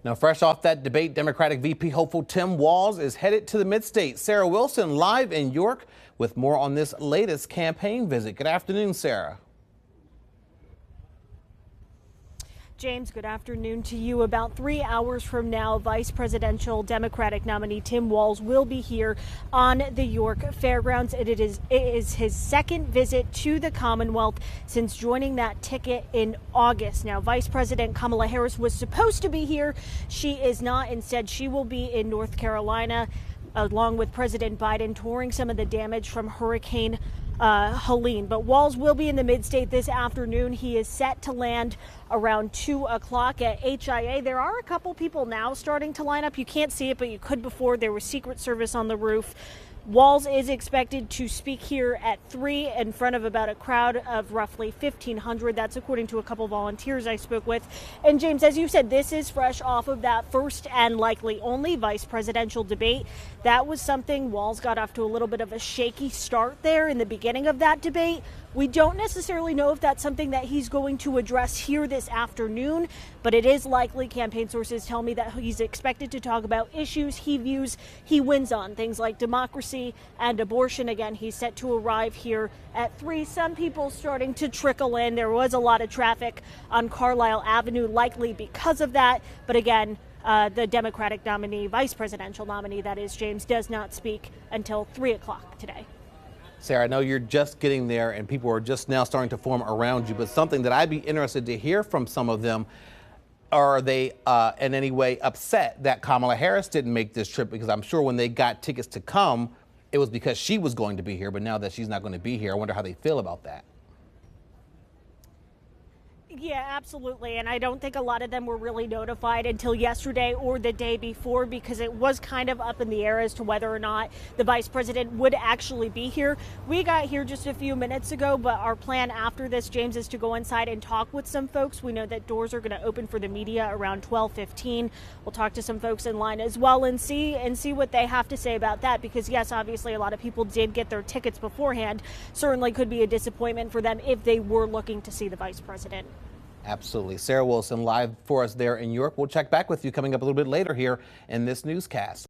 Now, fresh off that debate, Democratic VP hopeful Tim Walz is headed to the Midstate. Sarah Wilson live in York with more on this latest campaign visit. Good afternoon, Sarah. James, good afternoon to you. About 3 hours from now, Vice Presidential Democratic nominee Tim Walz will be here on the York Fairgrounds. It is his second visit to the Commonwealth since joining that ticket in August. Now, Vice President Kamala Harris was supposed to be here. She is not. Instead, she will be in North Carolina along with President Biden touring some of the damage from Hurricane Helene. But Walz will be in the Midstate this afternoon. He is set to land around 2 o'clock at HIA. There are a couple people now starting to line up. You can't see it, but you could before. There was Secret Service on the roof. Walz is expected to speak here at 3 in front of about a crowd of roughly 1,500. That's according to a couple volunteers I spoke with. And James, as you said, this is fresh off of that first and likely only vice presidential debate. That was something Walz got off to a little bit of a shaky start there in the beginning of that debate. We don't necessarily know if that's something that he's going to address here this afternoon, but it is likely. Campaign sources tell me that he's expected to talk about issues he views he wins on, things like democracy and abortion. Again, he's set to arrive here at 3. Some people starting to trickle in. There was a lot of traffic on Carlisle Avenue, likely because of that. But again, the Democratic nominee, vice presidential nominee, that is, James, does not speak until 3 o'clock today. Sarah, I know you're just getting there and people are just now starting to form around you, but something that I'd be interested to hear from some of them, are they in any way upset that Kamala Harris didn't make this trip? Because I'm sure when they got tickets to come, it was because she was going to be here, but now that she's not going to be here, I wonder how they feel about that. Yeah, absolutely. And I don't think a lot of them were really notified until yesterday or the day before, because it was kind of up in the air as to whether or not the vice president would actually be here. We got here just a few minutes ago, but our plan after this, James, is to go inside and talk with some folks. We know that doors are going to open for the media around 12:15. We'll talk to some folks in line as well and see what they have to say about that, because yes, obviously a lot of people did get their tickets beforehand. Certainly could be a disappointment for them if they were looking to see the vice president. Absolutely. Sarah Wilson live for us there in York. We'll check back with you coming up a little bit later here in this newscast.